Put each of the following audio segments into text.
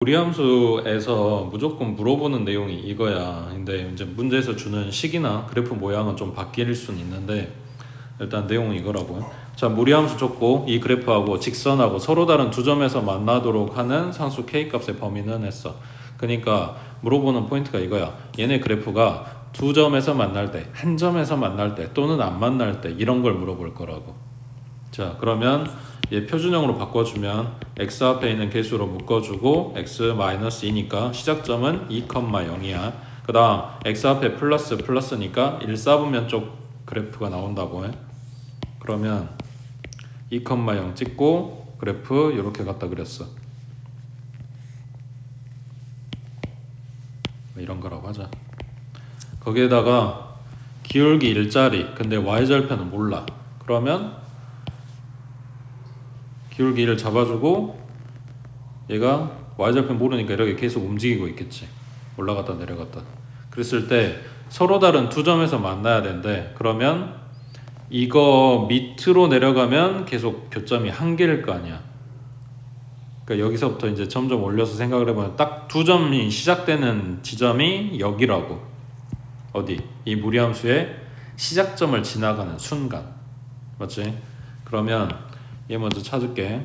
무리함수에서 무조건 물어보는 내용이 이거야. 근데 이제 문제에서 주는 식이나 그래프 모양은 좀 바뀔 수는 있는데 일단 내용은 이거라고요. 자, 무리함수 줬고 이 그래프하고 직선하고 서로 다른 두 점에서 만나도록 하는 상수 K값의 범위는 했어. 그러니까 물어보는 포인트가 이거야. 얘네 그래프가 두 점에서 만날 때, 한 점에서 만날 때 또는 안 만날 때 이런 걸 물어볼 거라고. 자, 그러면 얘 표준형으로 바꿔주면 x 앞에 있는 개수로 묶어주고 x-2니까 시작점은 2,0이야. 그 다음 x 앞에 플러스니까 1,4분면 쪽 그래프가 나온다고 해. 그러면 2,0 찍고 그래프 이렇게 갖다 그렸어. 이런 거라고 하자. 거기에다가 기울기 일자리, 근데 y절편은 몰라. 그러면 기울기 1을 잡아주고 얘가 y절편 모르니까 이렇게 계속 움직이고 있겠지. 올라갔다 내려갔다. 그랬을 때 서로 다른 두 점에서 만나야 된대. 그러면 이거 밑으로 내려가면 계속 교점이 한 개일 거 아니야. 그러니까 여기서부터 이제 점점 올려서 생각을 해보면 딱 두 점이 시작되는 지점이 여기라고. 어디? 이 무리함수의 시작점을 지나가는 순간. 맞지? 그러면 얘 먼저 찾을게.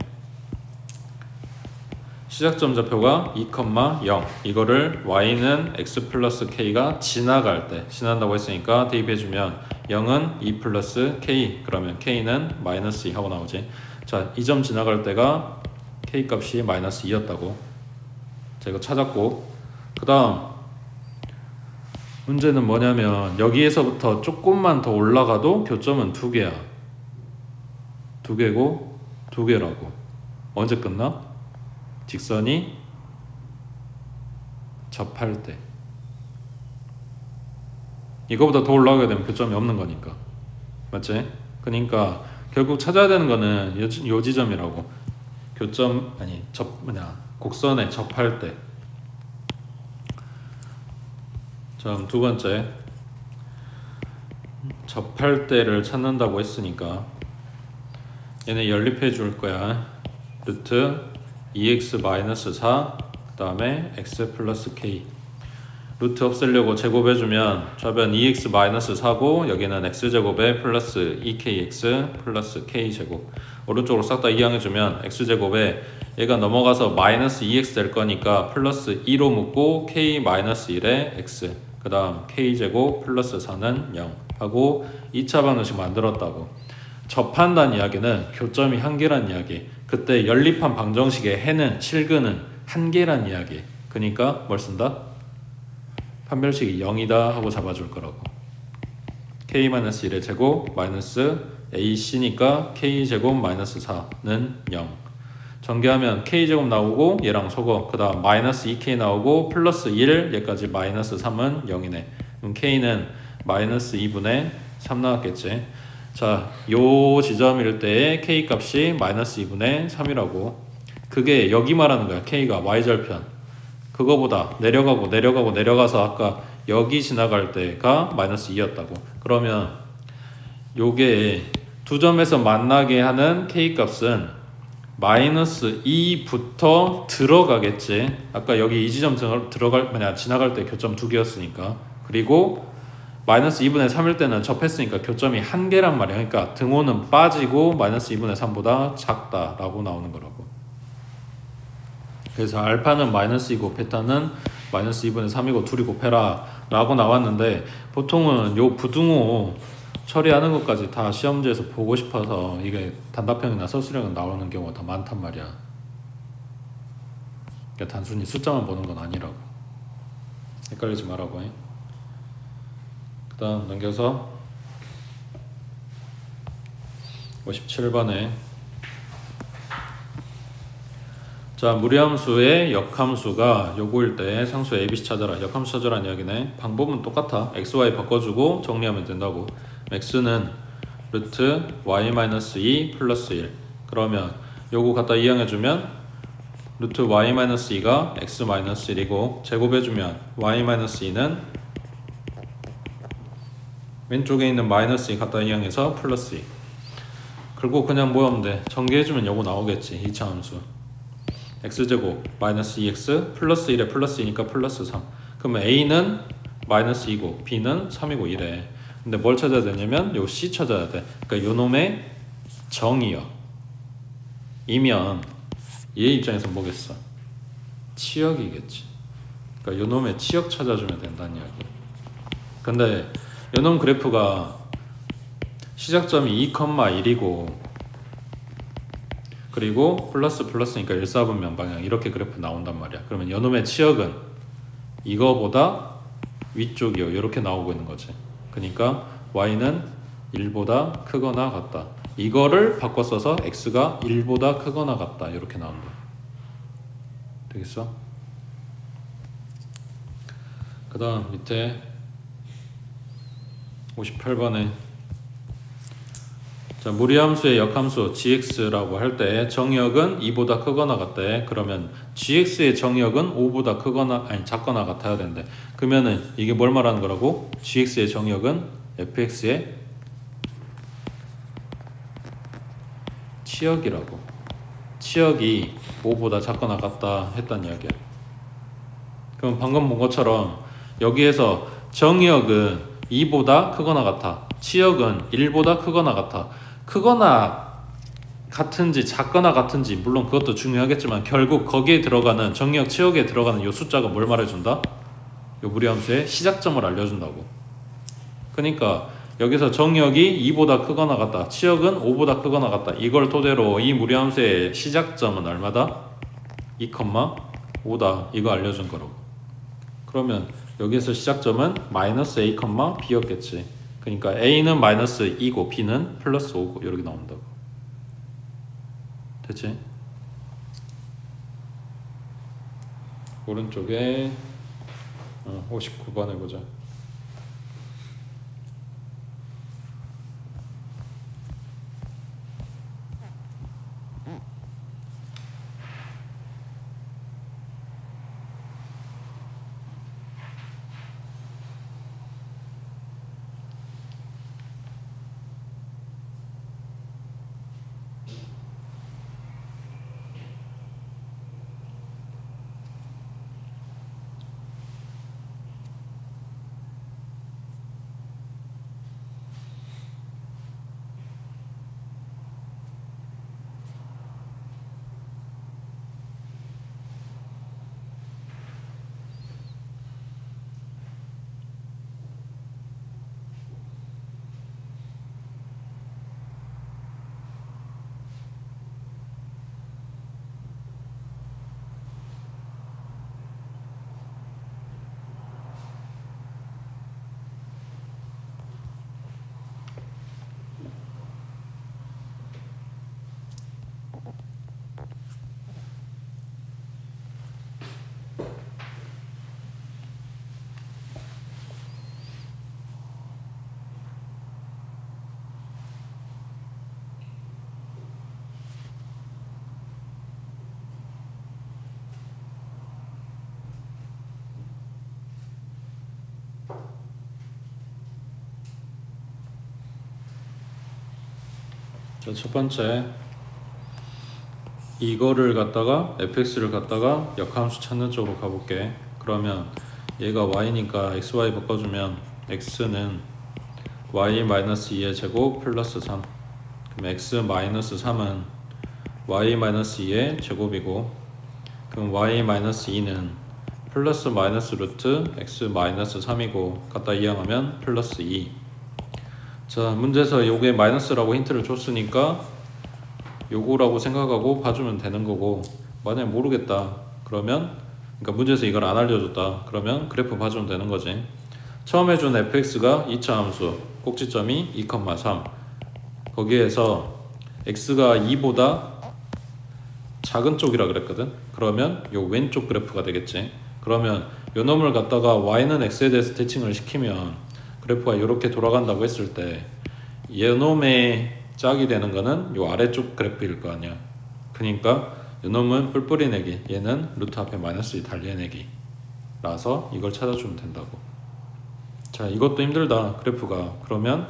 시작점 좌표가 2,0 이거를 y는 x 플러스 k가 지나갈 때 지난다고 했으니까 대입해주면 0은 2 플러스 k, 그러면 k는 마이너스 2 하고 나오지. 자, 이 점 지나갈 때가 k 값이 마이너스 2였다고. 자, 이거 찾았고, 그 다음 문제는 뭐냐면 여기에서부터 조금만 더 올라가도 교점은 2개야. 2개고 2개라고. 언제 끝나? 직선이 접할 때. 이거보다 더 올라가게 되면 교점이 없는 거니까. 맞지? 그러니까 결국 찾아야 되는 거는 요 지점이라고. 교점 아니 곡선에 접할 때. 자, 두 번째 접할 때를 찾는다고 했으니까 얘네 연립해 줄 거야. 루트 2x-4 그 다음에 x 플러스 k. 루트 없애려고 제곱해주면 좌변 2x-4고 여기는 x제곱에 플러스 2kx 플러스 k제곱. 오른쪽으로 싹 다 이항해주면 x제곱에 얘가 넘어가서 마이너스 2x 될 거니까 플러스 2로 묶고 k 마이너스 1에 x, 그 다음 k제곱 플러스 4는 0 하고 2차 방정식 만들었다고. 접한다는 이야기는 교점이 한 개란 이야기. 그때 연립한 방정식의 해는 실근은 한 개란 이야기. 그러니까 뭘 쓴다? 판별식이 0이다 하고 잡아줄 거라고. k-1의 제곱 마이너스 ac니까 k제곱 마이너스 4는 0. 전개하면 k제곱 나오고 얘랑 속어. 그 다음 마이너스 2k 나오고 플러스 1 얘까지 마이너스 3은 0이네. 그럼 k는 마이너스 2분의 3 나왔겠지. 자, 요 지점일 때의 k 값이 마이너스 2분의 3이라고. 그게 여기 말하는 거야. k가 y절편. 그거보다 내려가서 아까 여기 지나갈 때가 마이너스 2였다고. 그러면 요게 두 점에서 만나게 하는 k 값은 마이너스 2부터 들어가겠지. 아까 여기 이 지점 지나갈 때 교점 2개였으니까. 그리고 마이너스 2분의 3일 때는 접했으니까 교점이 한 개란 말이야. 그러니까 등호는 빠지고 마이너스 2분의 3보다 작다라고 나오는 거라고. 그래서 알파는 마이너스 2고 베타는 마이너스 2분의 3이고 둘이 곱해라 라고 나왔는데, 보통은 요 부등호 처리하는 것까지 다 시험지에서 보고 싶어서 이게 단답형이나 서술형은 나오는 경우가 더 많단 말이야. 그러니까 단순히 숫자만 보는 건 아니라고. 헷갈리지 말라고 해. 그 다음 넘겨서 57번에 자, 무리함수의 역함수가 요거일 때 상수 ABC 찾아라. 역함수 찾아라는 이야기네. 방법은 똑같아. xy 바꿔주고 정리하면 된다고. x는 루트 y-2 플러스 1. 그러면 요거 갖다 이항해주면 루트 y-2가 x-1이고 제곱해주면 y-2는 왼쪽에 있는 마이너스 2 갖다 이항해서 플러스 2. 그리고 그냥 뭐 하면 돼? 전개해주면 요거 나오겠지. 2차 함수. x제곱 마이너스 2x 플러스 1에 플러스 2니까 플러스 3. 그러면 a는 마이너스 2고 b는 3이고 이래. 근데 뭘 찾아야 되냐면 요 c 찾아야 돼. 그러니까 요 놈의 정의역 이면 얘 입장에서 뭐겠어? 치역이겠지. 그러니까 요 놈의 치역 찾아주면 된다는 이야기. 근데 요 놈 그래프가 시작점이 2,1이고 그리고 플러스니까 1,4분면 방향 이렇게 그래프 나온단 말이야. 그러면 요 놈의 치역은 이거보다 위쪽이요. 이렇게 나오고 있는 거지. 그러니까 y는 1보다 크거나 같다. 이거를 바꿔 써서 x가 1보다 크거나 같다. 이렇게 나온다. 되겠어? 그 다음 밑에 58번에 자, 무리함수의 역함수 gx라고 할 때 정역은 2보다 크거나 같대. 그러면 gx의 정역은 5보다 크거나 아니 작거나 같아야 된대. 그러면은 이게 뭘 말하는 거라고? gx의 정역은 fx의 치역이라고. 치역이 5보다 작거나 같다 했단 이야기야. 그럼 방금 본 것처럼 여기에서 정역은 2보다 크거나 같아. 치역은 1보다 크거나 같아. 크거나 같은지 작거나 같은지 물론 그것도 중요하겠지만 결국 거기에 들어가는 정역 치역에 들어가는 요 숫자가 뭘 말해준다? 요 무리함수의 시작점을 알려준다고. 그러니까 여기서 정역이 2보다 크거나 같다. 치역은 5보다 크거나 같다. 이걸 토대로 이 무리함수의 시작점은 얼마다? 2,5다. 이거 알려준 거라고. 그러면 여기서 시작점은 마이너스 a, b였겠지. 그러니까 a는 마이너스 2고 b는 플러스 5고 이렇게 나온다고. 됐지? 오른쪽에 59번 해보자. 자, 첫 번째 이거를 갖다가 fx를 갖다가 역함수 찾는 쪽으로 가볼게. 그러면 얘가 y니까 xy 바꿔주면 x는 y-2의 제곱 플러스 3. 그럼 x-3은 y-2의 제곱이고, 그럼 y-2는 플러스 마이너스 루트 x-3이고 갖다 이항하면 플러스 2. 자, 문제에서 요게 마이너스라고 힌트를 줬으니까 요거라고 생각하고 봐주면 되는 거고, 만약에 모르겠다 그러면, 그러니까 문제에서 이걸 안 알려줬다 그러면 그래프 봐주면 되는 거지. 처음에 준 fx가 2차 함수 꼭지점이 2,3, 거기에서 x가 2보다 작은 쪽이라 그랬거든. 그러면 요 왼쪽 그래프가 되겠지. 그러면 요 놈을 갖다가 y는 x에 대해서 대칭을 시키면 그래프가 이렇게 돌아간다고 했을 때 얘놈의 짝이 되는 거는 요 아래쪽 그래프일 거 아니야. 그러니까 요놈은 뿔뿔이 내기, 얘는 루트 앞에 마이너스 2 달리내기 라서 이걸 찾아주면 된다고. 자, 이것도 힘들다 그래프가. 그러면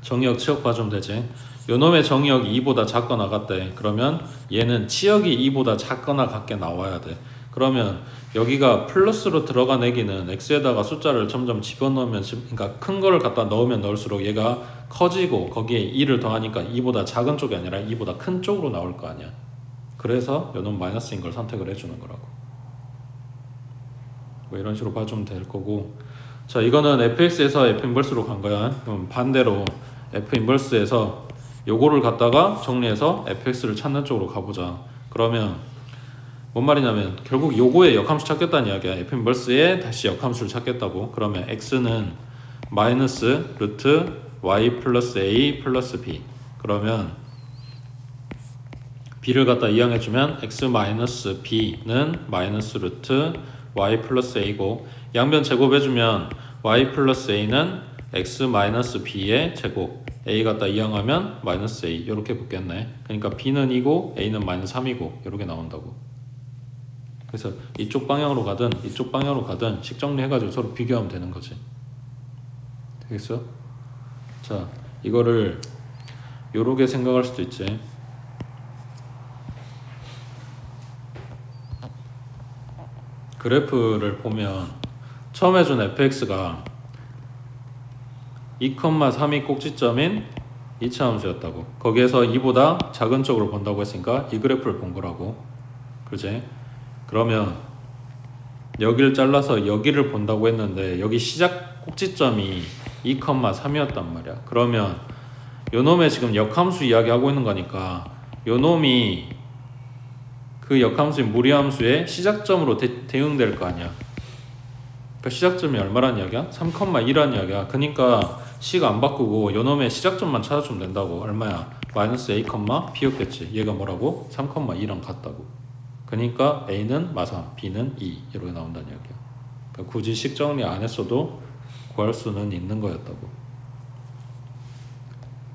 정역 치역 봐주면 되지. 요놈의 정의역이 2보다 작거나 같대. 그러면 얘는 치역이 2보다 작거나 같게 나와야 돼. 그러면 여기가 플러스로 들어간 애기는 x에다가 숫자를 점점 집어넣으면, 그러니까 큰 거를 갖다 넣으면 넣을수록 얘가 커지고 거기에 2를 더하니까 2보다 작은 쪽이 아니라 2보다 큰 쪽으로 나올 거 아니야. 그래서 요놈 마이너스인 걸 선택을 해주는 거라고. 뭐 이런 식으로 봐주면 될 거고. 자, 이거는 fx에서 f 인버스로 간 거야. 그럼 반대로 f 인버스에서 요거를 갖다가 정리해서 fx를 찾는 쪽으로 가보자. 그러면 뭔 말이냐면 결국 요거의 역함수 찾겠다는 이야기야. f 인버스에 다시 역함수를 찾겠다고. 그러면 x는 마이너스 루트 y 플러스 a 플러스 b. 그러면 b를 갖다 이항해주면 x 마이너스 b는 마이너스 루트 y 플러스 a고, 양변 제곱해주면 y 플러스 a는 x 마이너스 b의 제곱, a 갖다 이항하면 마이너스 a, 이렇게 붙겠네. 그러니까 b는 2고 a는 마이너스 3이고 이렇게 나온다고. 그래서 이쪽 방향으로 가든 이쪽 방향으로 가든 식 정리해가지고 서로 비교하면 되는 거지. 되겠어? 자, 이거를 요렇게 생각할 수도 있지. 그래프를 보면 처음 해준 fx가 2,3이 꼭지점인 2차 함수였다고. 거기에서 2보다 작은 쪽으로 본다고 했으니까 이 그래프를 본 거라고. 그지? 그러면 여기를 잘라서 여기를 본다고 했는데 여기 시작 꼭지점이 2,3이었단 말이야. 그러면 요놈의 지금 역함수 이야기하고 있는 거니까 요놈이 그 역함수인 무리함수의 시작점으로 대응될 거 아니야. 그러니까 시작점이 얼마란 이야기야? 3,2란 이야기야. 그러니까 C가 안 바꾸고 요놈의 시작점만 찾아주면 된다고. 얼마야? 마이너스 A, B였겠지. 얘가 뭐라고? 3,2랑 같다고. 그러니까 A는 마삼, B는 2 이렇게 나온다는 이야기야. 그러니까 굳이 식 정리 안 했어도 구할 수는 있는 거였다고.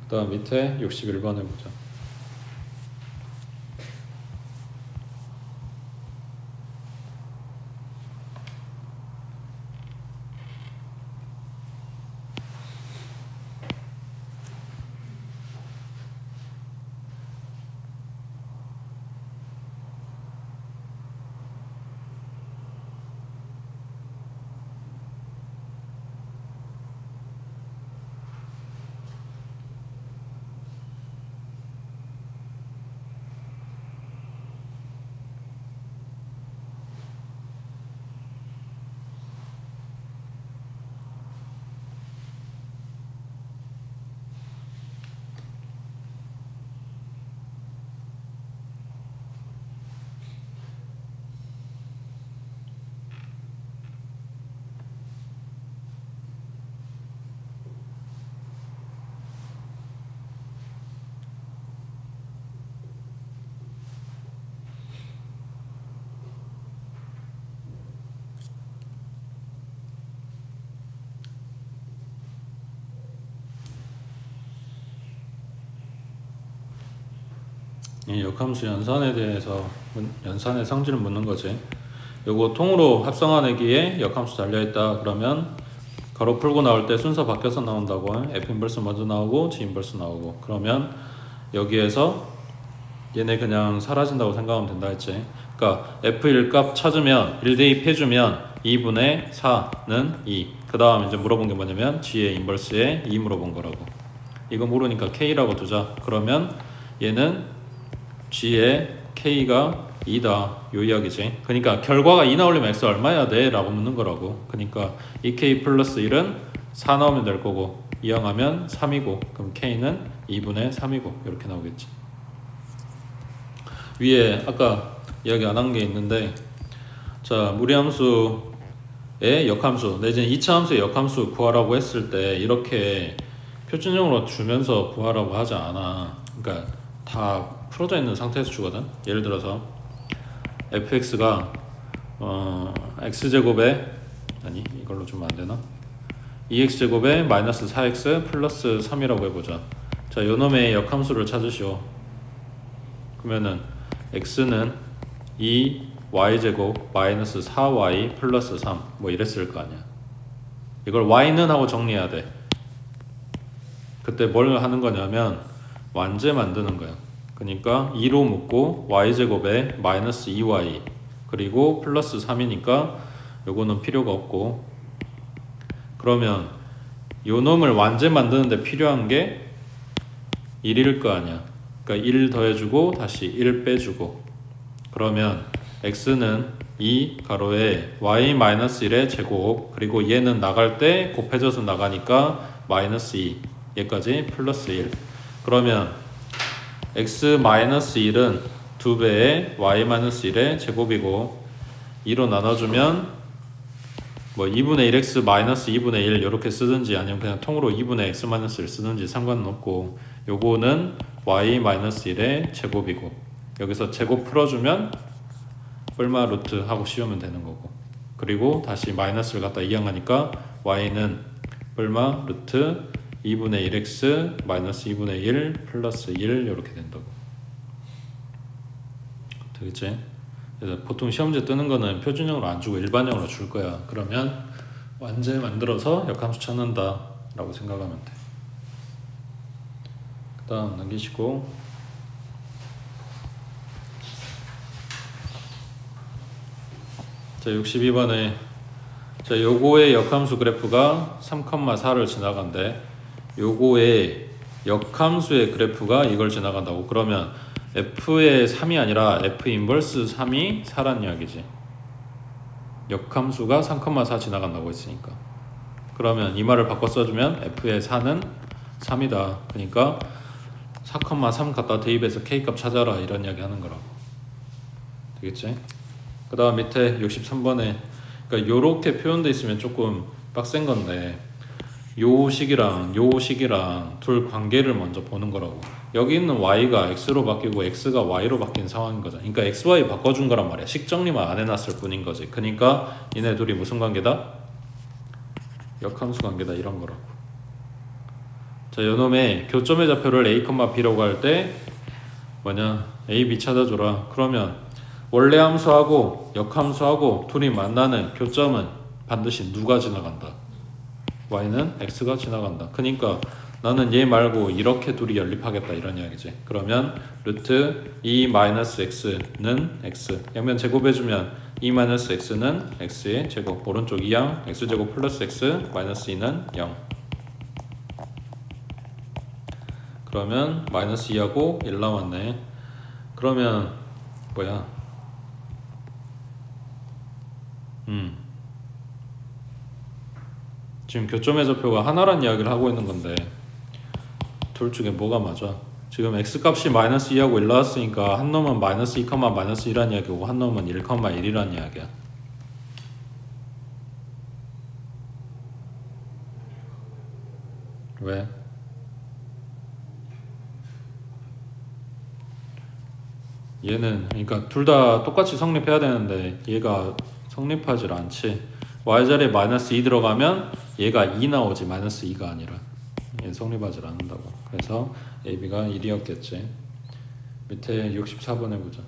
그 다음 밑에 61번 해보자. 이 역함수 연산에 대해서 연산의 성질을 묻는 거지. 요거 통으로 합성하기에 역함수 달려있다 그러면 가로 풀고 나올 때 순서 바뀌어서 나온다고. F 인버스 먼저 나오고 G 인버스 나오고. 그러면 여기에서 얘네 그냥 사라진다고 생각하면 된다 했지. 그러니까 F1 값 찾으면 1 대입해주면 2분의 4는 2. 그 다음 이제 물어본 게 뭐냐면 G의 인버스에 2 물어본 거라고. 이거 모르니까 K라고 두자. 그러면 얘는 G의 K가 2다 요 이야기지. 그러니까 결과가 2 나오려면 X 얼마야 돼? 라고 묻는 거라고. 그러니까 2K 플러스 1은 4 나오면 될 거고 이항하면 3이고 그럼 K는 2분의 3이고 이렇게 나오겠지. 위에 아까 이야기 안 한 게 있는데, 자, 무리함수의 역함수 내지는 2차 함수의 역함수 구하라고 했을 때 이렇게 표준형으로 주면서 구하라고 하지 않아. 그러니까 다 풀어져 있는 상태에서 주거든. 예를 들어서 fx가 x제곱에, 아니 이걸로 주면 안되나? 2x제곱에 마이너스 4x 플러스 3이라고 해보자. 자, 요놈의 역함수를 찾으시오. 그러면은 x는 2y제곱 마이너스 4y 플러스 3 뭐 이랬을 거 아니야. 이걸 y는 하고 정리해야 돼. 그때 뭘 하는 거냐면 완제 만드는 거야. 그러니까 2로 묶고 y제곱에 마이너스 2y 그리고 플러스 3이니까 요거는 필요가 없고, 그러면 요 놈을 완제 만드는데 필요한 게 1일 거 아니야. 그러니까 1 더해주고 다시 1 빼주고, 그러면 x는 2 가로에 y-1의 제곱, 그리고 얘는 나갈 때 곱해져서 나가니까 마이너스 2, 얘까지 플러스 1. 그러면 x-1은 2배의 y-1의 제곱이고, 2로 나눠주면 뭐 2분의 1x 마이너스 2분의 1 이렇게 쓰든지 아니면 그냥 통으로 2분의 x 마이너스 1 쓰든지 상관은 없고, 요거는 y-1의 제곱이고, 여기서 제곱 풀어주면 얼마 루트 하고 씌우면 되는 거고, 그리고 다시 마이너스를 갖다 이항하니까 y는 얼마 루트 2분의 1x 마이너스 2분의 1 플러스 1 이렇게 된다고. 되겠지? 그래서 보통 시험지 뜨는 거는 표준형으로 안 주고 일반형으로 줄 거야. 그러면 완제 만들어서 역함수 찾는다 라고 생각하면 돼. 그 다음 넘기시고, 자 62번에 자 요거의 역함수 그래프가 3,4를 지나간대. 요거의 역함수의 그래프가 이걸 지나간다고. 그러면 f의 3이 아니라 f 인버스 3이 4란 이야기지. 역함수가 3,4 지나간다고 했으니까. 그러면 이 말을 바꿔 써주면 f의 4는 3이다. 그러니까 4,3 갖다 대입해서 k값 찾아라 이런 이야기 하는 거라고. 되겠지? 그 다음 밑에 63번에 그러니까 요렇게 표현돼 있으면 조금 빡센 건데, 요 식이랑 요 식이랑 둘 관계를 먼저 보는 거라고. 여기 있는 y가 x로 바뀌고 x가 y로 바뀐 상황인 거잖아. 그러니까 x, y 바꿔준 거란 말이야. 식 정리만 안 해놨을 뿐인 거지. 그러니까 얘네 둘이 무슨 관계다? 역함수 관계다 이런 거라고. 자, 요놈의 교점의 좌표를 a, b라고 할 때 뭐냐? a, b 찾아줘라. 그러면 원래 함수하고 역함수하고 둘이 만나는 교점은 반드시 누가 지나간다? y는 x가 지나간다. 그러니까 나는 얘 말고 이렇게 둘이 연립하겠다 이런 이야기지. 그러면 루트 2-x는 x, 양면 제곱해주면 2-x는 x의 제곱, 오른쪽 2항 x제곱 플러스 x 마이너스 2는 0. 그러면 마이너스 2하고 1 남았네. 그러면 뭐야? 지금 교점의 좌표가 하나란 이야기를 하고 있는 건데 둘 중에 뭐가 맞아? 지금 x값이 마이너스 2하고 1 나왔으니까 한 놈은 마이너스 2, 마이너스 1이란 이야기고 한 놈은 1, 1이란 이야기야. 왜? 얘는 그러니까 둘 다 똑같이 성립해야 되는데 얘가 성립하질 않지. y자리에 마이너스 2 들어가면 얘가 2 나오지 마이너스 2가 아니라. 얘는 성립하질 않는다고. 그래서 AB가 1이었겠지. 밑에 64번 해보자.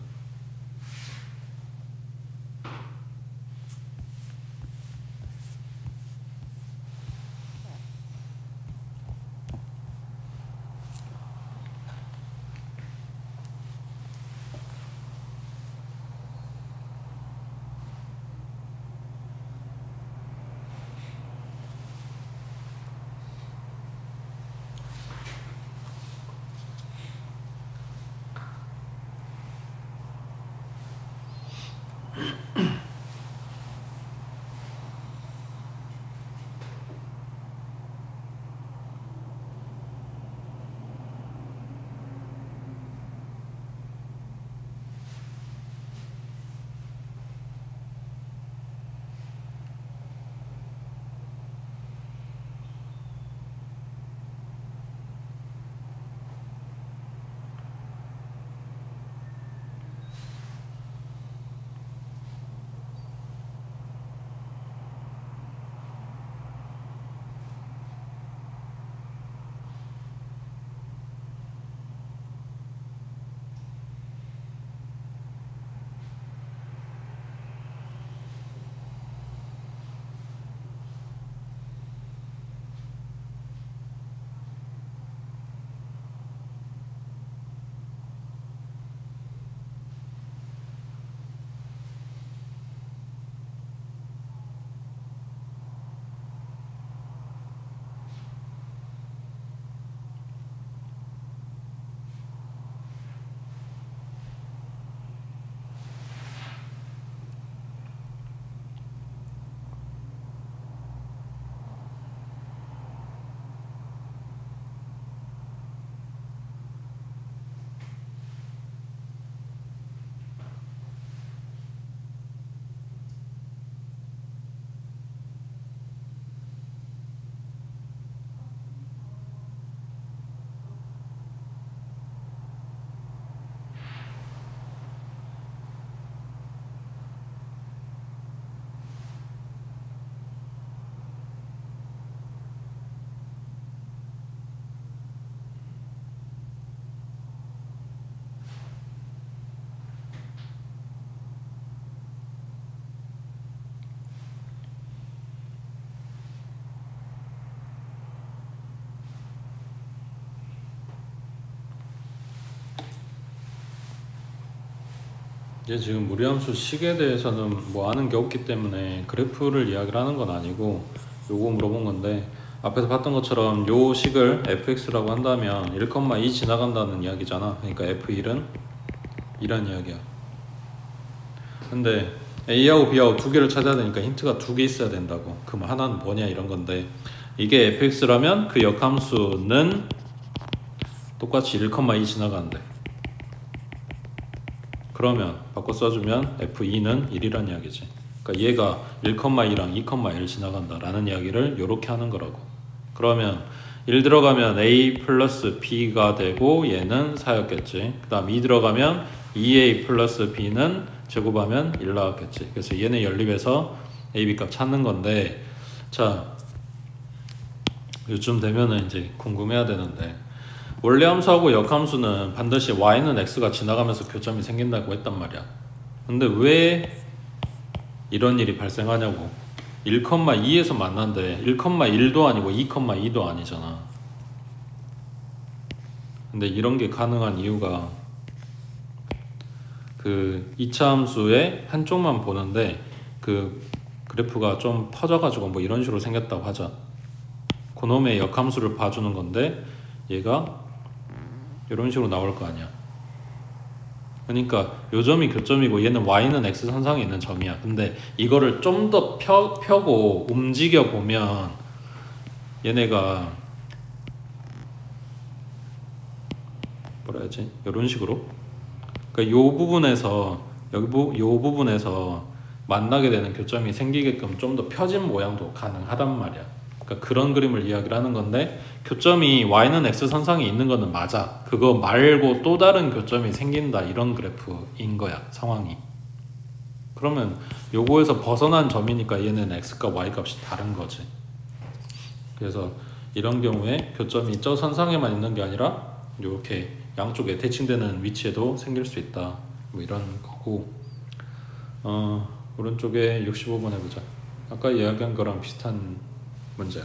이제 지금 무리함수 식에 대해서는 뭐 아는 게 없기 때문에 그래프를 이야기를 하는 건 아니고 요거 물어본 건데, 앞에서 봤던 것처럼 요 식을 fx라고 한다면 1,2 지나간다는 이야기잖아. 그러니까 f1은 2란 이야기야. 근데 A하고 B하고 두 개를 찾아야 되니까 힌트가 두 개 있어야 된다고. 그럼 하나는 뭐냐 이런 건데, 이게 fx라면 그 역함수는 똑같이 1,2 지나가는데, 그러면 바꿔 써주면 f2는 1이란 이야기지. 그러니까 얘가 1,2랑 2,1 지나간다 라는 이야기를 이렇게 하는 거라고. 그러면 1 들어가면 a 플러스 b가 되고 얘는 4였겠지. 그 다음 2 들어가면 2a 플러스 b는 제곱하면 1 나왔겠지. 그래서 얘네 연립해서 ab 값 찾는 건데, 자 요즘 되면은 이제 궁금해야 되는데, 원래 함수하고 역함수는 반드시 y는 x가 지나가면서 교점이 생긴다고 했단 말이야. 근데 왜 이런 일이 발생하냐고. 1,2에서 만난데 1,1도 아니고 2,2도 아니잖아. 근데 이런 게 가능한 이유가, 그 2차 함수의 한쪽만 보는데 그 그래프가 좀 퍼져가지고 뭐 이런 식으로 생겼다고 하자. 그놈의 역함수를 봐주는 건데 얘가 이런 식으로 나올 거 아니야. 그러니까 요 점이 교점이고 얘는 y는 x 선상에 있는 점이야. 근데 이거를 좀 더 펴고 움직여 보면 얘네가 뭐라 해야지? 이런 식으로, 그러니까 요 부분에서 요 부분에서 만나게 되는 교점이 생기게끔 좀 더 펴진 모양도 가능하단 말이야. 그러니까 그런 그림을 이야기를 하는 건데, 교점이 y는 x 선상에 있는 거는 맞아. 그거 말고 또 다른 교점이 생긴다 이런 그래프인 거야, 상황이. 그러면 요거에서 벗어난 점이니까 얘는 x값 y값이 다른 거지. 그래서 이런 경우에 교점이 저 선상에만 있는 게 아니라 이렇게 양쪽에 대칭되는 위치에도 생길 수 있다, 뭐 이런 거고. 오른쪽에 65번 해보자. 아까 이야기한 거랑 비슷한 문제야.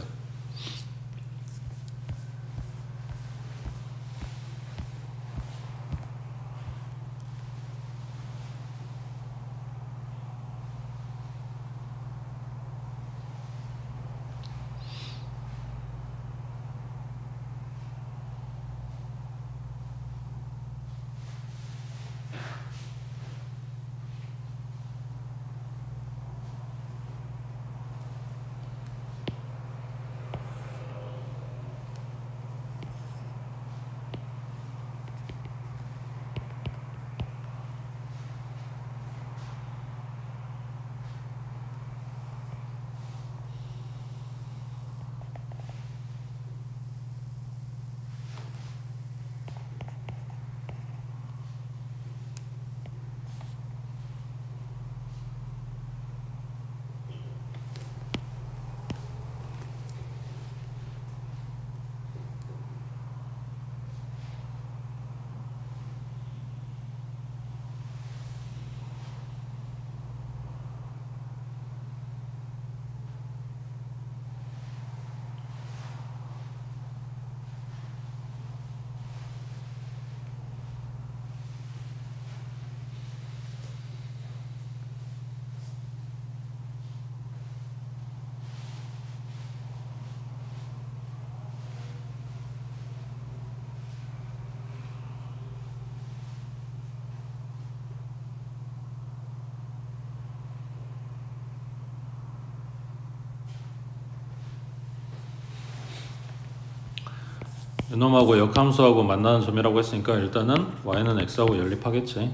이놈하고 역함수하고 만나는 점이라고 했으니까 일단은 y는 x하고 연립하겠지.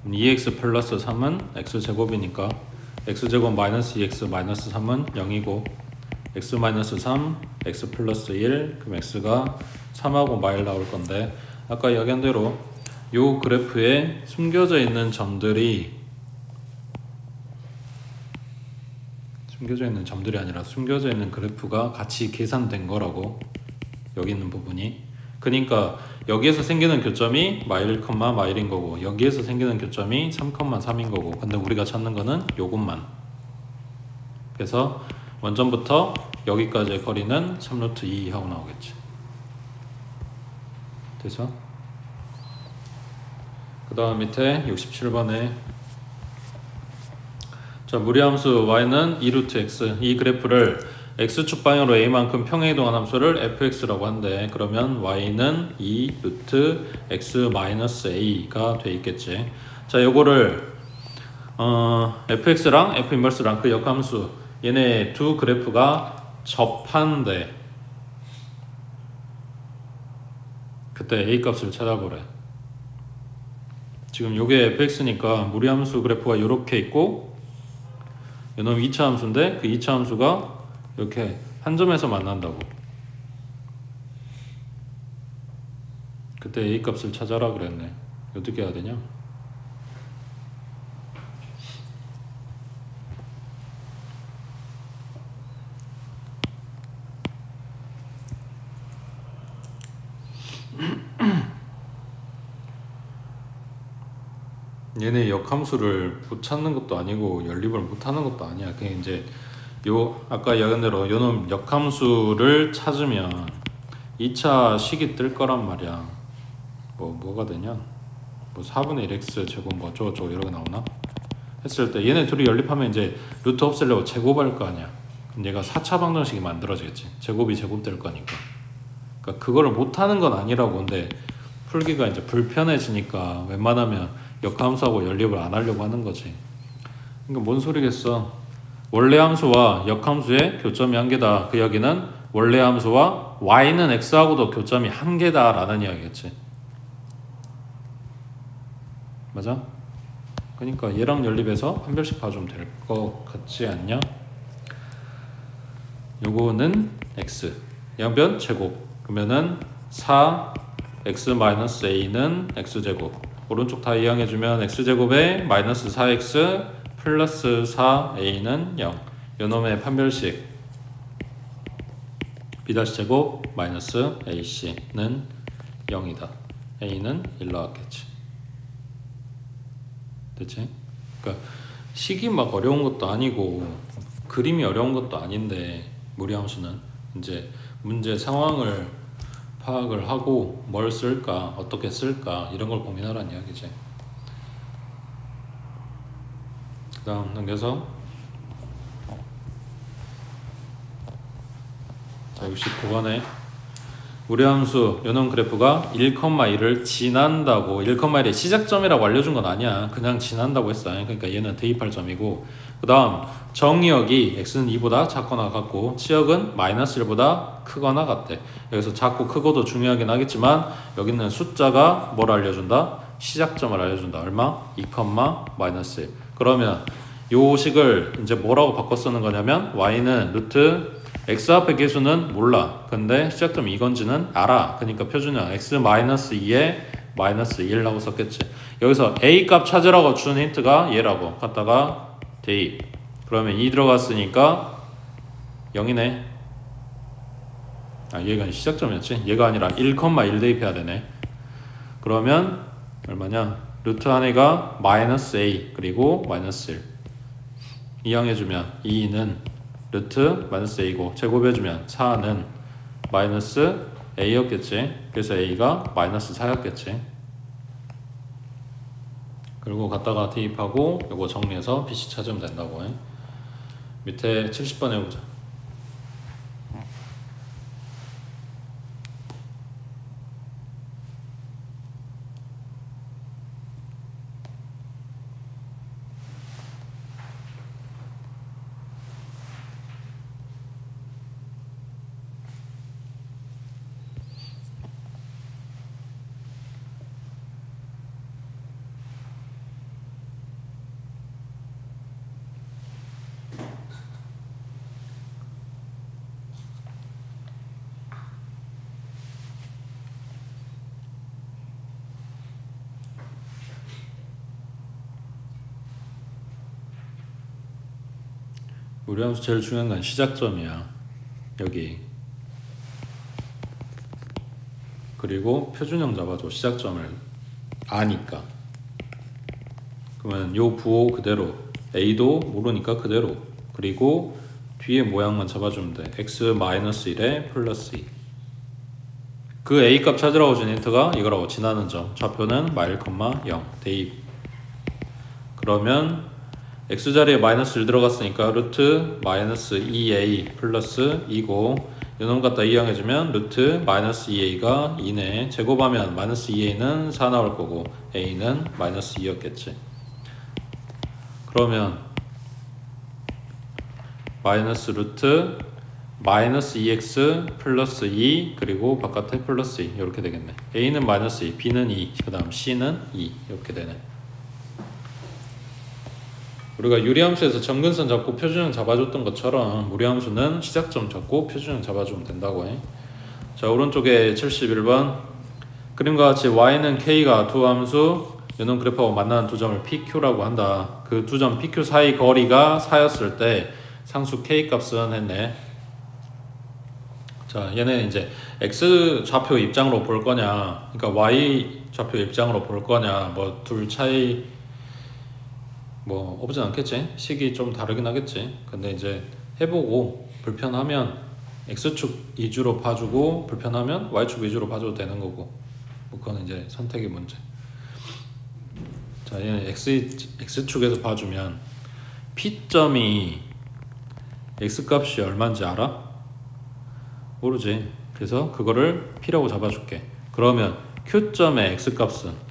2x 플러스 3은 x제곱이니까 x제곱 마이너스 2x 마이너스 3은 0이고, x 마이너스 3, x 플러스 1, 그럼 x가 3하고 마일 나올 건데, 아까 이야기한 대로 요 그래프에 숨겨져 있는 점들이 아니라 숨겨져 있는 그래프가 같이 계산된 거라고, 여기 있는 부분이. 그러니까 여기에서 생기는 교점이 마일, 마일인 거고, 여기에서 생기는 교점이 3,3인 거고, 근데 우리가 찾는 거는 요것만. 그래서 원점부터 여기까지의 거리는 3루트 2 하고 나오겠지. 됐어? 그 다음 밑에 67번에 자, 무리함수 y는 2루트 x, 이 그래프를 x축 방향으로 a만큼 평행이동한 함수를 fx라고 한대. 그러면 y는 2루트 x 마이너스 a가 돼 있겠지. 자, 요거를 fx랑 f 인버스랑 그 역함수 얘네 두 그래프가 접한데 그때 a 값을 찾아보래. 지금 요게 fx니까 무리함수 그래프가 이렇게 있고 요놈 2차 함수인데 그 2차 함수가 이렇게 한 점에서 만난다고. 그때 a 값을 찾아라 그랬네. 어떻게 해야 되냐? 얘네 역함수를 못 찾는 것도 아니고 연립을 못 하는 것도 아니야. 그냥 이제 요 아까 이야기한 대로 요놈 역함수를 찾으면 2차 식이 뜰 거란 말이야. 뭐가 되냐? 뭐 4분의 1x 제곱 뭐 어쩌고저쩌고 이렇게 나오나? 했을 때 얘네 둘이 연립하면 이제 루트 없애려고 제곱할 거 아니야. 그럼 얘가 4차 방정식이 만들어지겠지. 제곱이 제곱될 거니까. 그러니까 그거를 못 하는 건 아니라고. 근데 풀기가 이제 불편해지니까 웬만하면 역함수하고 연립을 안 하려고 하는 거지. 그러니까 뭔 소리겠어. 원래 함수와 역함수의 교점이 한 개다. 그 이야기는 원래 함수와 y는 x하고도 교점이 한 개다 라는 이야기겠지. 맞아? 그러니까 얘랑 연립해서 한 별씩 봐주면 될 것 같지 않냐? 요거는 x 양변 제곱 그러면은 4x-a는 x제곱 오른쪽 다 이항해주면 x제곱에 마이너스 4x 플러스 4a는 0 요놈의 판별식 b-제곱 마이너스 ac는 0이다. a는 1 나왔겠지. 됐지? 그러니까 식이 막 어려운 것도 아니고 그림이 어려운 것도 아닌데 무리함수는 이제 문제 상황을 파악을 하고 뭘 쓸까 어떻게 쓸까 이런 걸 고민하라는 이야기지. 그 다음 넘겨서 자 69번에 무리함수 요놈 그래프가 1,1을 지난다고 1,1의 시작점이라고 알려준 건 아니야. 그냥 지난다고 했어. 그러니까 얘는 대입할 점이고 그 다음 정의역이 x는 2보다 작거나 같고 치역은 마이너스 1보다 크거나 같대. 여기서 작고 크고도 중요하긴 하겠지만 여기는 숫자가 뭘 알려준다? 시작점을 알려준다. 얼마? 2, 마이너스 1. 그러면 요 식을 이제 뭐라고 바꿔 쓰는 거냐면 y는 루트 x 앞의 개수는 몰라. 근데 시작점이 이건지는 알아. 그러니까 표준형 x-2에 마이너스 1라고 썼겠지. 여기서 a 값 찾으라고 준 힌트가 얘라고. 갖다가 대입. 그러면 2 들어갔으니까 0이네. 아 얘가 시작점이었지. 얘가 아니라 1,1 대입해야 되네. 그러면 얼마냐? 루트 안에가 마이너스 a 그리고 마이너스 1 이항해주면 2는 루트 마이너스 a고 제곱해주면 4는 마이너스 a였겠지. 그래서 a가 마이너스 4였겠지. 그리고 갖다가 대입하고 이거 정리해서 bc 찾으면 된다고. 밑에 70번 해보자. 무리함수 제일 중요한 건 시작점이야. 여기. 그리고 표준형 잡아줘. 시작점을 아니까. 그러면 요 부호 그대로 a도 모르니까 그대로. 그리고 뒤에 모양만 잡아주면 돼. x-1에 플러스 2. 그 a 값 찾으라고 준 힌트가 이거라고. 지나는 점. 좌표는 마일, 0 대입. 그러면 x 자리에 마이너스 1 들어갔으니까 루트 마이너스 2a 플러스 2고 요놈 갖다 이항해주면 루트 마이너스 2a가 2네. 제곱하면 마이너스 2a는 4 나올 거고 a는 마이너스 2였겠지. 그러면 마이너스 루트 마이너스 2x 플러스 2 그리고 바깥에 플러스 2 이렇게 되겠네. a는 마이너스 2, b는 2, 그 다음 c는 2 이렇게 되네. 우리가 유리함수에서 점근선 잡고 표준형 잡아줬던 것처럼 무리함수는 시작점 잡고 표준형 잡아주면 된다고 해. 자, 오른쪽에 71번 그림과 같이 y는 k가 두 함수 요놈 그래프하고 만나는 두 점을 PQ라고 한다. 그 두 점 PQ 사이 거리가 4였을 때 상수 k 값은 했네. 자, 얘는 이제 x 좌표 입장으로 볼 거냐, 그러니까 y 좌표 입장으로 볼 거냐, 뭐 둘 차이 뭐 없진 않겠지. 식이 좀 다르긴 하겠지. 근데 이제 해보고 불편하면 x축 위주로 봐주고 불편하면 y축 위주로 봐줘도 되는 거고, 뭐 그건 이제 선택의 문제. 자, 얘는 x축에서 봐주면 p점이 x값이 얼마인지 알아? 모르지. 그래서 그거를 p라고 잡아줄게. 그러면 q점의 x값은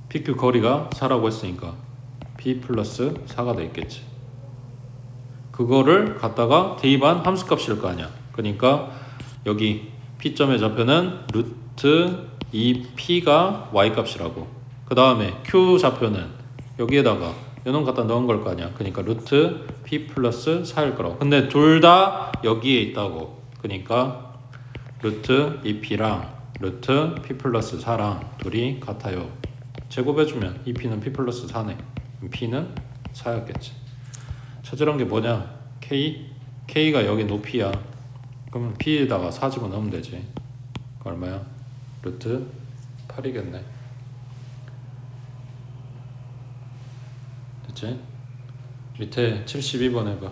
PQ 거리가 4라고 했으니까 P 플러스 4가 돼 있겠지. 그거를 갖다가 대입한 함수값일 거 아니야. 그러니까 여기 P점의 좌표는 루트 2P가 Y값이라고. 그 다음에 Q 좌표는 여기에다가 요놈 갖다 넣은 걸 거 아니야. 그러니까 루트 P 플러스 4일 거라고. 근데 둘 다 여기에 있다고. 그러니까 루트 2P랑 루트 P 플러스 4랑 둘이 같아요. 제곱해주면 이 P는 P 플러스 4네. P는 4였겠지. 찾으란 게 뭐냐? K가 여기 높이야. 그러면 P에다가 4 집어넣으면 되지. 얼마야? 루트 8이겠네. 됐지? 밑에 72번 해봐.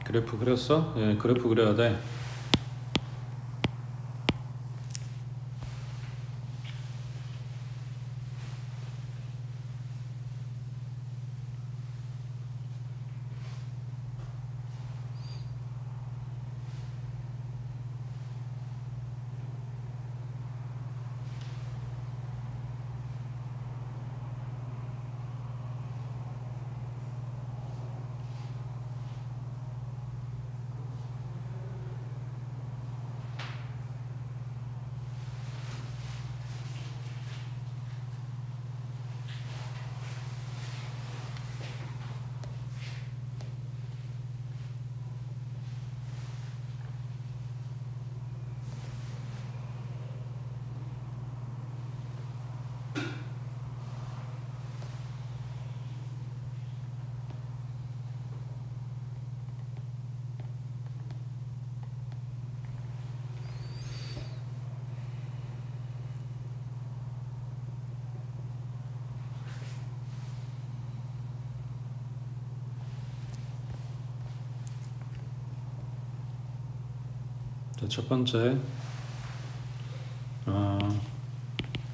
그래프 그렸어? 예, 그래프 그려야 돼. 자, 첫 번째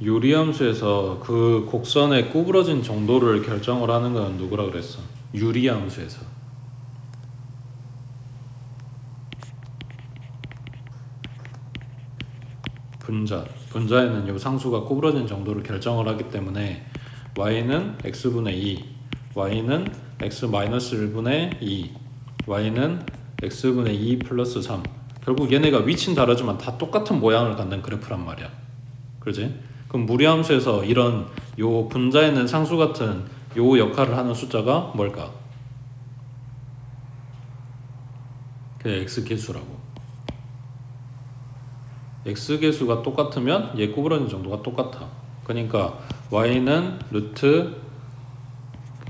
유리함수에서 그 곡선의 구부러진 정도를 결정을 하는 건 누구라 그랬어? 유리함수에서. 분자에는 이 상수가 구부러진 정도를 결정을 하기 때문에 y는 x분의 2, y는 x-1분의 2, y는 x분의 2 플러스 3. 결국 얘네가 위치는 다르지만 다 똑같은 모양을 갖는 그래프란 말이야. 그렇지? 그럼 무리함수에서 이런 요 분자에는 상수 같은 요 역할을 하는 숫자가 뭘까? 그게 x계수라고. x계수가 똑같으면 얘 구부러진 정도가 똑같아. 그러니까 y는 루트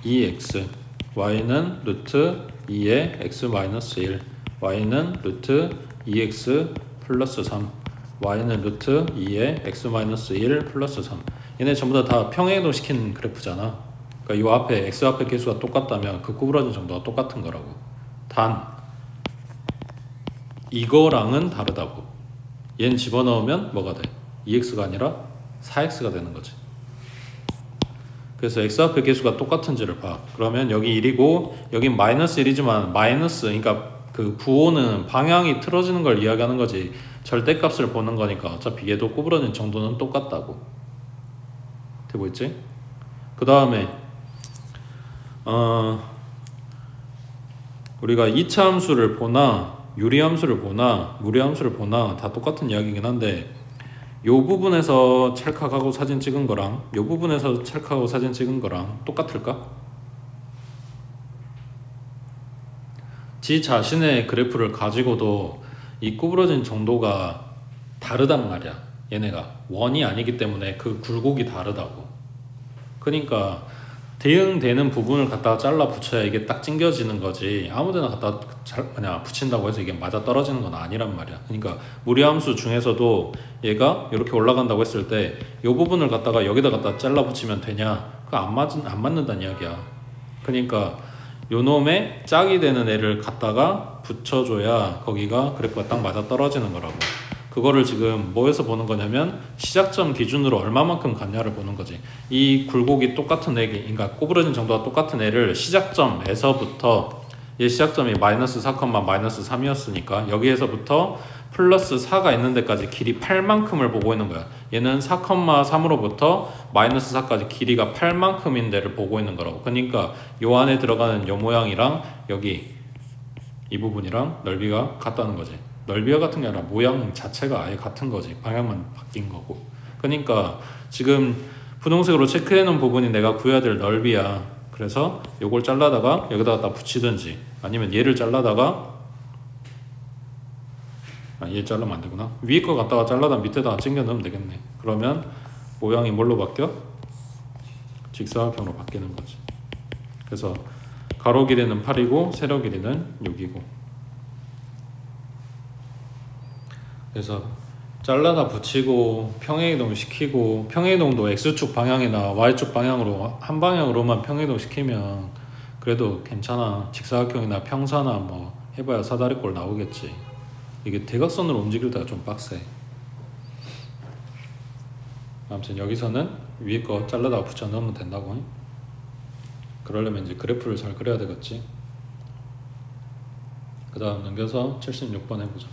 2x, y는 루트 2의 x-1, y는 루트 2x 플러스 3, y는 루트 2의 x-1 플러스 3. 얘네 전부 다 평행이동 시킨 그래프잖아. 그러니까 이 앞에 x 앞에 계수가 똑같다면 그 구부러진 정도가 똑같은 거라고. 단 이거랑은 다르다고. 얘는 집어넣으면 뭐가 돼? 2x가 아니라 4x가 되는 거지. 그래서 x 앞에 계수가 똑같은지를 봐. 그러면 여기 1이고 여긴 마이너스 1이지만 마이너스, 그러니까 그 부호는 방향이 틀어지는 걸 이야기하는 거지 절대값을 보는 거니까 어차피 얘도 구부러진 정도는 똑같다고. 되고 있지? 그 다음에 우리가 2차 함수를 보나 유리함수를 보나 무리함수를 보나 다 똑같은 이야기긴 한데 요 부분에서 찰칵하고 사진 찍은 거랑 요 부분에서 찰칵하고 사진 찍은 거랑 똑같을까? 지 자신의 그래프를 가지고도 이 구부러진 정도가 다르단 말이야. 얘네가 원이 아니기 때문에 그 굴곡이 다르다고. 그러니까 대응되는 부분을 갖다가 잘라 붙여야 이게 딱 찡겨지는 거지 아무데나 갖다 그냥 붙인다고 해서 이게 맞아 떨어지는 건 아니란 말이야. 그러니까 무리함수 중에서도 얘가 이렇게 올라간다고 했을 때 이 부분을 갖다가 여기다 갖다 잘라 붙이면 되냐? 그거 안 맞는다는 이야기야. 그러니까 요 놈의 짝이 되는 애를 갖다가 붙여줘야 거기가 그래프가 딱 맞아 떨어지는 거라고. 그거를 지금 뭐에서 보는 거냐면 시작점 기준으로 얼마만큼 갔냐를 보는 거지. 이 굴곡이 똑같은 애, 그러니까 꼬부러진 정도가 똑같은 애를 시작점에서부터 얘 시작점이 마이너스 4, 마이너스 3이었으니까 여기에서부터 플러스 4가 있는 데까지 길이 8만큼을 보고 있는 거야. 얘는 4,3으로부터 마이너스 4까지 길이가 8만큼인 데를 보고 있는 거라고. 그러니까 요 안에 들어가는 요 모양이랑 여기 이 부분이랑 넓이가 같다는 거지. 넓이가 같은 게 아니라 모양 자체가 아예 같은 거지. 방향만 바뀐 거고. 그러니까 지금 분홍색으로 체크해 놓은 부분이 내가 구해야 될 넓이야. 그래서 요걸 잘라다가 여기다가 다 붙이든지 아니면 얘를 잘라다가 얘 자르면 안 되구나. 위에 거 갖다가 잘라다 밑에다가 챙겨 넣으면 되겠네. 그러면 모양이 뭘로 바뀌어? 직사각형으로 바뀌는 거지. 그래서 가로 길이는 8이고 세로 길이는 6이고. 그래서 잘라다 붙이고 평행이동 시키고, 평행이동도 X축 방향이나 Y축 방향으로 한 방향으로만 평행이동 시키면 그래도 괜찮아. 직사각형이나 평사나 뭐 해봐야 사다리꼴 나오겠지. 이게 대각선으로 움직일 때가 좀 빡세. 아무튼 여기서는 위에 거 잘라다가 붙여 넣으면 된다고. 그러려면 이제 그래프를 잘 그려야 되겠지. 그 다음 넘겨서 76번 해보자.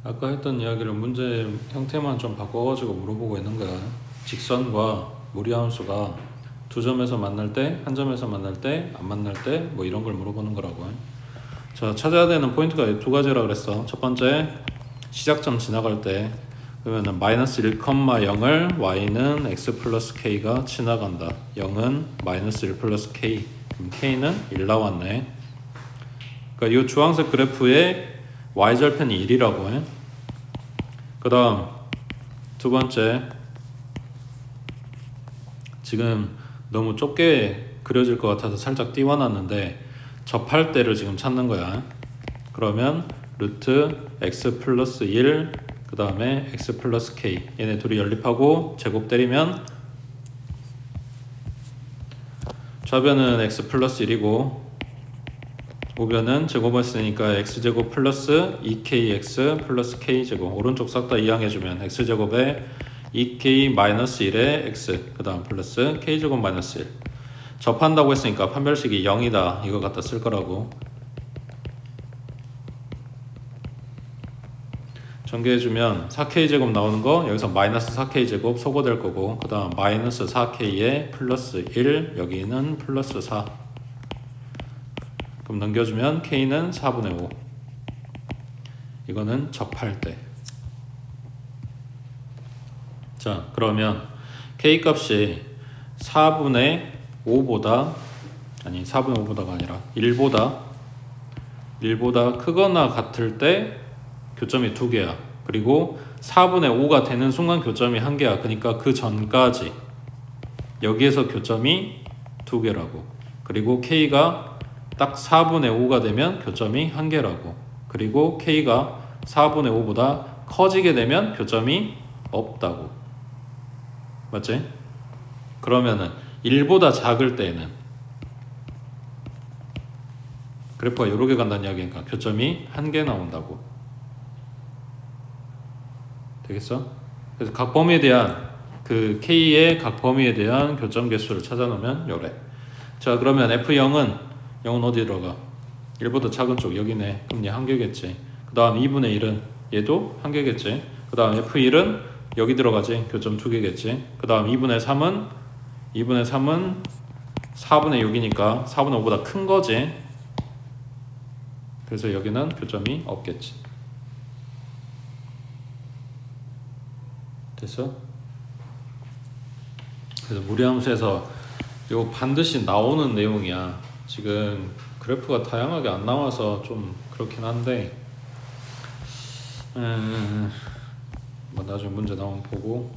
아까 했던 이야기를 문제 형태만 좀 바꿔가지고 물어보고 있는 거야. 직선과 무리함수가 두 점에서 만날 때, 한 점에서 만날 때, 안 만날 때 뭐 이런 걸 물어보는 거라고. 자, 찾아야 되는 포인트가 두 가지라 그랬어. 첫 번째, 시작점 지나갈 때 그러면은 마이너스 1,0을 y는 x 플러스 k가 지나간다. 0은 마이너스 1 플러스 k. 그럼 k는 1 나왔네. 그러니까 이 주황색 그래프의 y절편이 1이라고 해. 그 다음 두 번째, 지금 너무 좁게 그려질 것 같아서 살짝 띄워놨는데 접할 때를 지금 찾는 거야. 그러면 루트 x 플러스 1, 그 다음에 x 플러스 k, 얘네 둘이 연립하고 제곱 때리면 좌변은 x 플러스 1이고 우변은 제곱을 쓰니까 x제곱 플러스 2kx 플러스 k제곱, 오른쪽 싹 다 이항해주면 x제곱에 2k 마이너스 1에 x, 그 다음 플러스 k제곱 마이너스 1. 접한다고 했으니까 판별식이 0이다 이거 갖다 쓸 거라고. 전개해주면 4k제곱 나오는 거 여기서 마이너스 4k제곱 소거될 거고, 그 다음 마이너스 4k에 플러스 1, 여기는 플러스 4. 그럼 넘겨주면 k는 4분의 5. 이거는 접할 때. 자, 그러면 k 값이 4분의 5보다, 아니 4분의 5보다가 아니라 1보다 크거나 같을 때 교점이 2개야. 그리고 4분의 5가 되는 순간 교점이 1개야. 그러니까 그 전까지 여기에서 교점이 2개라고. 그리고 k가 딱 4분의 5가 되면 교점이 1개라고. 그리고 k가 4분의 5보다 커지게 되면 교점이 없다고. 맞지? 그러면은 1보다 작을 때는, 그래프가 여러 개 간다는 이야기니까 교점이 한 개 나온다고. 되겠어? 그래서 각 범위에 대한 그 K의 각 범위에 대한 교점 개수를 찾아놓으면 요래. 자, 그러면 F0은 0은 어디 들어가? 1보다 작은 쪽 여기네. 그럼 얘 한 개겠지. 그 다음 2분의 1은 얘도 한 개겠지. 그 다음 F1은 여기 들어가지. 교점 두 개겠지. 그 다음 2분의 3은 4분의 6이니까 4분의 5보다 큰 거지. 그래서 여기는 교점이 없겠지. 됐어? 그래서 무리함수에서 이거 반드시 나오는 내용이야. 지금 그래프가 다양하게 안 나와서 좀 그렇긴 한데 뭐 나중에 문제 나오면 보고.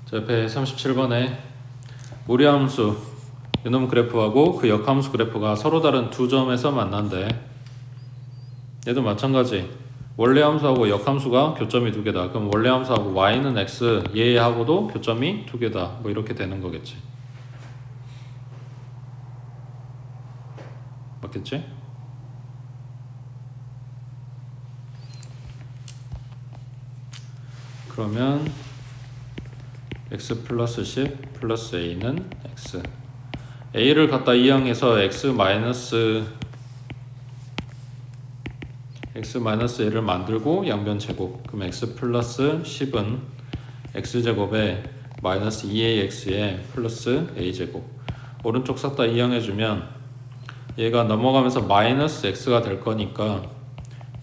자, 옆에 37번에 무리함수 이놈 그래프하고 그 역함수 그래프가 서로 다른 두 점에서 만난대. 얘도 마찬가지. 원래 함수하고 역함수가 교점이 두 개다. 그럼 원래 함수하고 y는 x 얘하고도 교점이 두 개다. 뭐 이렇게 되는 거겠지. 맞겠지? 그러면 x 플러스 10 플러스 a는 x. a를 갖다 이항해서 x 마이너스 a를 만들고 양변 제곱. 그럼 x 플러스 10은 x제곱에 마이너스 2ax에 플러스 a제곱. 오른쪽 싹 다 이항해주면 얘가 넘어가면서 마이너스 x가 될 거니까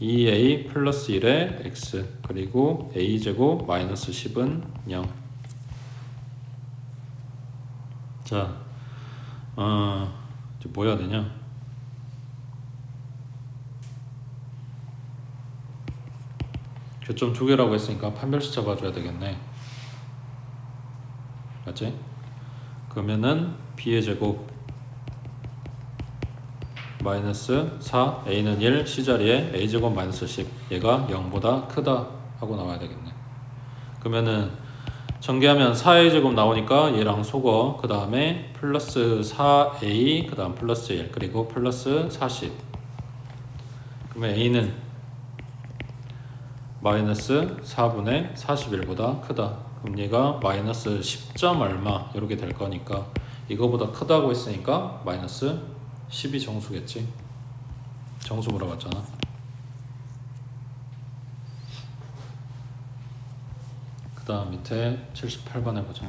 2a 플러스 1에 x 그리고 a제곱 마이너스 10은 0. 자, 이제 뭐 해야 되냐? 교점 두 개라고 했으니까 판별식 잡아줘야 되겠네. 맞지? 그러면은 b의 제곱 마이너스 4 a는 1 c자리에 a제곱 마이너스 10 얘가 0보다 크다 하고 나와야 되겠네. 그러면은 전개하면 4a제곱 나오니까 얘랑 속어. 그 다음에 플러스 4a 그 다음 플러스 1 그리고 플러스 40. 그러면 a는 마이너스 4분의 41보다 크다. 그럼 얘가 마이너스 10점 얼마 이렇게 될 거니까 이거보다 크다고 했으니까 마이너스 10이 정수겠지. 정수 물어봤잖아. 그 다음 밑에 78번 해보자.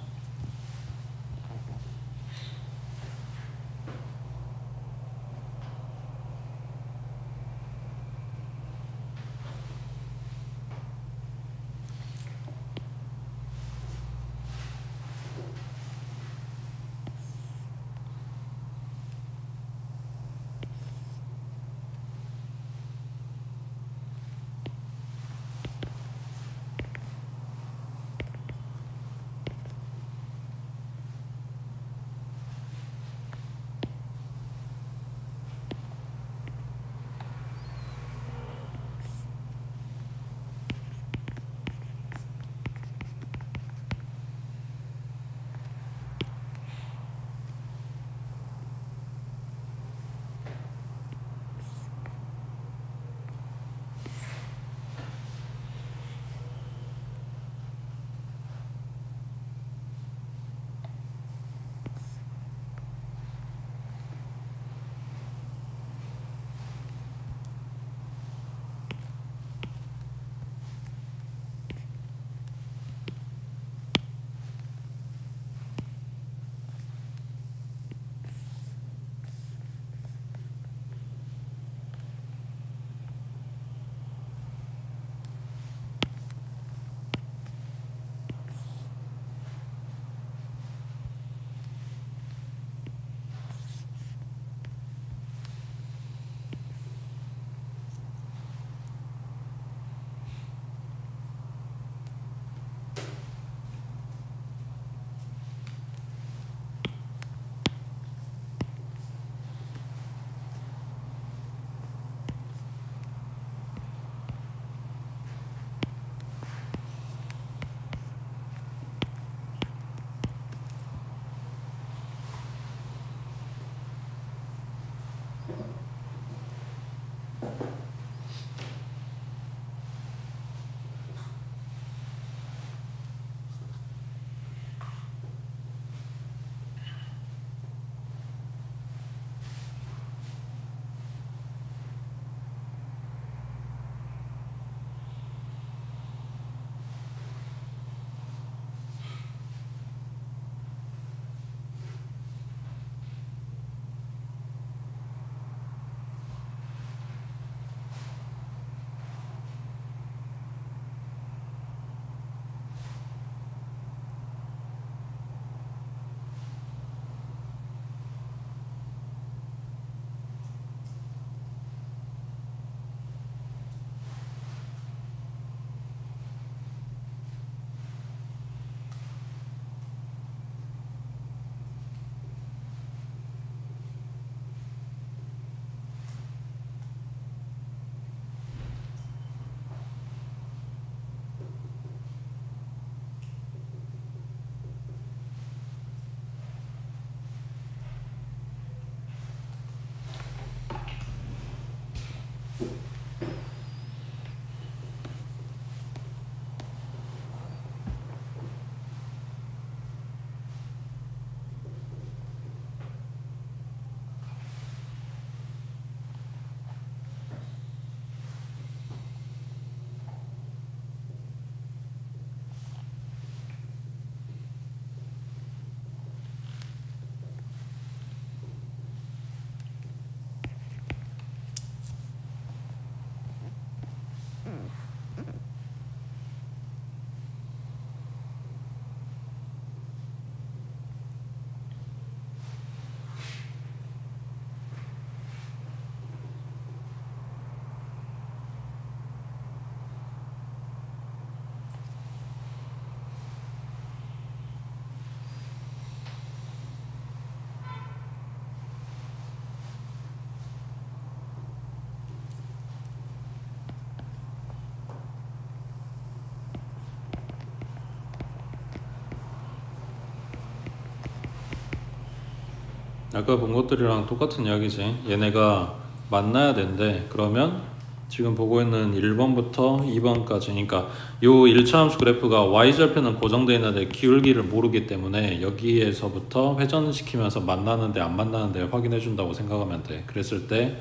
아까 본 것들이랑 똑같은 이야기지. 얘네가 만나야 된대. 그러면 지금 보고 있는 1번부터 2번까지, 그러니까 요 1차 함수 그래프가 y절편은 고정되어 있는데 기울기를 모르기 때문에 여기에서부터 회전시키면서 만나는데 안 만나는데 확인해 준다고 생각하면 돼. 그랬을 때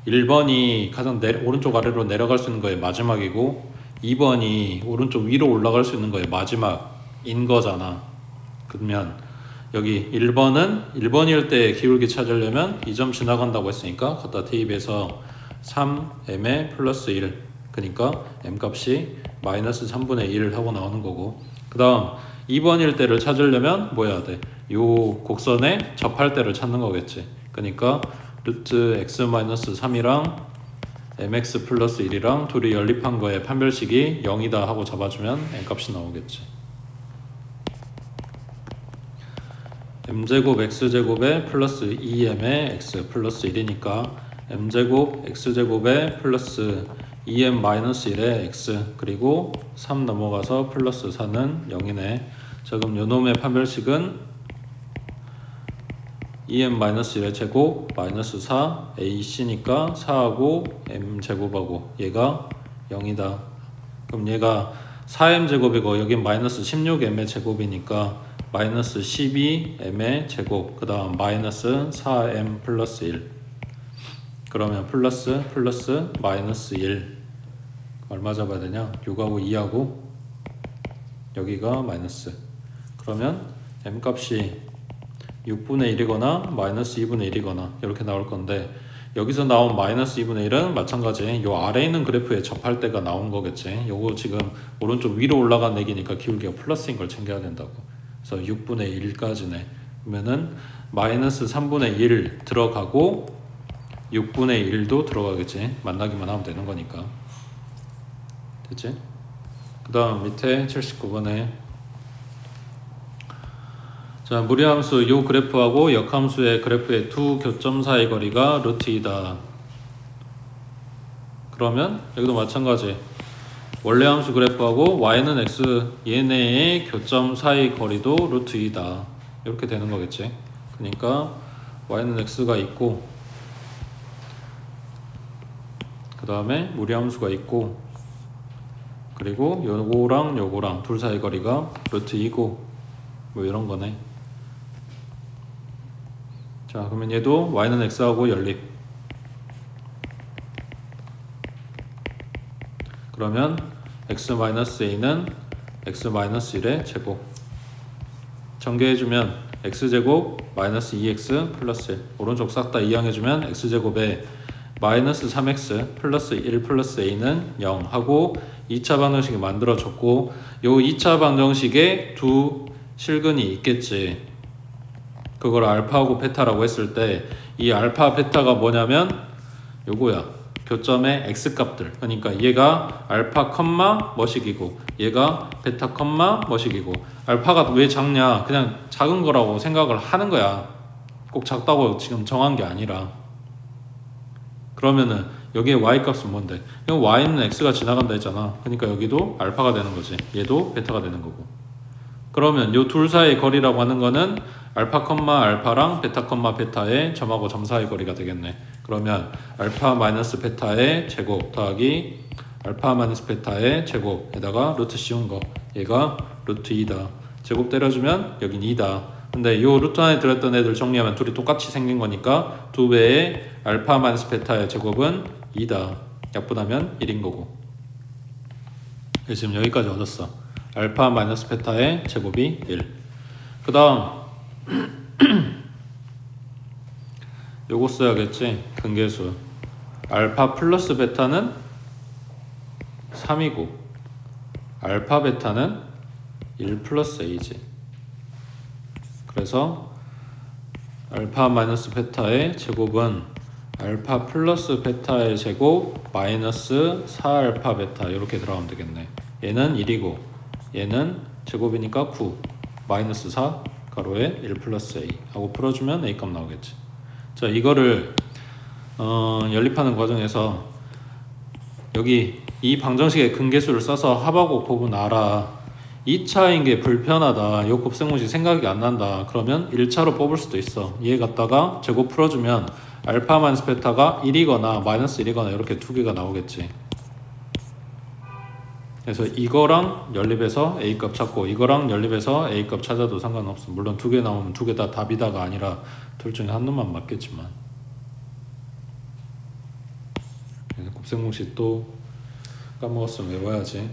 1번이 가장 오른쪽 아래로 내려갈 수 있는 거의 마지막이고 2번이 오른쪽 위로 올라갈 수 있는 거의 마지막인 거잖아. 그러면 여기 1번일 때 기울기 찾으려면 이 점 지나간다고 했으니까 갖다 대입해서 3m에 플러스 1, 그러니까 m값이 마이너스 3분의 1 하고 나오는 거고, 그 다음 2번일 때를 찾으려면 뭐 해야 돼? 요 곡선에 접할 때를 찾는 거겠지. 그러니까 루트 x 마이너스 3이랑 mx 플러스 1이랑 둘이 연립한 거에 판별식이 0이다 하고 잡아주면 m값이 나오겠지. m제곱 x제곱에 플러스 2m에 x 플러스 1이니까 m제곱 x제곱에 플러스 2m 마이너스 1에 x, 그리고 3 넘어가서 플러스 4는 0이네. 자, 그럼 요놈의 판별식은 2m 마이너스 1의 제곱 마이너스 4 ac니까 4하고 m제곱하고 얘가 0이다. 그럼 얘가 4m 제곱이고 여긴 마이너스 16m의 제곱이니까 마이너스 12m의 제곱, 그 다음 마이너스 4m 플러스 1, 그러면 플러스 마이너스 1 얼마 잡아야 되냐? 6하고 2하고 여기가 마이너스, 그러면 m값이 6분의 1이거나 마이너스 2분의 1이거나 이렇게 나올 건데, 여기서 나온 마이너스 2분의 1은 마찬가지 요 아래에 있는 그래프에 접할 때가 나온 거겠지. 요거 지금 오른쪽 위로 올라간 얘기니까 기울기가 플러스인 걸 챙겨야 된다고. 그래서 6분의 1까지네. 그러면은 마이너스 3분의 1 들어가고 6분의 1도 들어가겠지. 만나기만 하면 되는 거니까. 됐지? 그 다음 밑에 79번에 자, 무리함수 요 그래프하고 역함수의 그래프의 두 교점 사이 거리가 루트 2다. 그러면 여기도 마찬가지. 원래 함수 그래프하고 y는 x 얘네의 교점 사이 거리도 루트 2다. 이렇게 되는 거겠지. 그러니까 y는 x가 있고 그 다음에 무리함수가 있고 그리고 요거랑 둘 사이 거리가 루트 2고 뭐 이런 거네. 자, 그러면 얘도 y는 x하고 연립. 그러면 x-a는 x-1의 제곱. 전개해주면 x제곱 마이너스 2x 플러스 1. 오른쪽 싹 다 이항해주면 x제곱에 마이너스 3x 플러스 1 플러스 a는 0 하고 2차 방정식이 만들어졌고, 요 2차 방정식에 두 실근이 있겠지. 그걸 알파하고 베타라고 했을 때 이 알파 베타가 뭐냐면 요거야. 교점의 x값들. 그러니까 얘가 알파 컴마 뭐식이고 얘가 베타 컴마 뭐식이고, 알파가 왜 작냐? 그냥 작은 거라고 생각을 하는 거야. 꼭 작다고 지금 정한 게 아니라. 그러면은 여기에 y값은 뭔데? 이건 y는 x가 지나간다 했잖아. 그러니까 여기도 알파가 되는 거지. 얘도 베타가 되는 거고. 그러면 요 둘 사이의 거리라고 하는 거는 알파 컴마 알파랑 베타 컴마 베타의 점하고 점 사이 거리가 되겠네. 그러면 알파 마이너스 베타의 제곱 더하기 알파 마이너스 베타의 제곱에다가 루트 씌운 거, 얘가 루트 2다. 제곱 때려주면 여긴 2다. 근데 요 루트 안에 들었던 애들 정리하면 둘이 똑같이 생긴 거니까 2배의 알파 마이너스 베타의 제곱은 2다. 약분하면 1인 거고. 지금 여기까지 얻었어. 알파 마이너스 베타의 제곱이 1. 그 다음 요거 써야겠지. 근계수 알파 플러스 베타는 3이고 알파 베타는 1 플러스 a지. 그래서 알파 마이너스 베타의 제곱은 알파 플러스 베타의 제곱 마이너스 4알파 베타 이렇게 들어가면 되겠네. 얘는 1이고 얘는 제곱이니까 9 마이너스 4 가로에 1 플러스 a 하고 풀어주면 a 값 나오겠지. 자, 이거를 연립하는 과정에서 여기 이 방정식의 근계수를 써서 합하고 곱은 알아. 2차인 게 불편하다. 요 곱셈공식 생각이 안 난다. 그러면 1차로 뽑을 수도 있어. 얘 갖다가 제곱 풀어주면 알파 마이너스 베타가 1이거나 마이너스 1이거나 이렇게 두 개가 나오겠지. 그래서 이거랑 연립해서 A값 찾고 이거랑 연립해서 A값 찾아도 상관없어. 물론 두 개 나오면 두 개 다 답이다가 아니라 둘 중에 한 놈만 맞겠지만. 그래서 곱셈공식 또 까먹었으면 외워야지.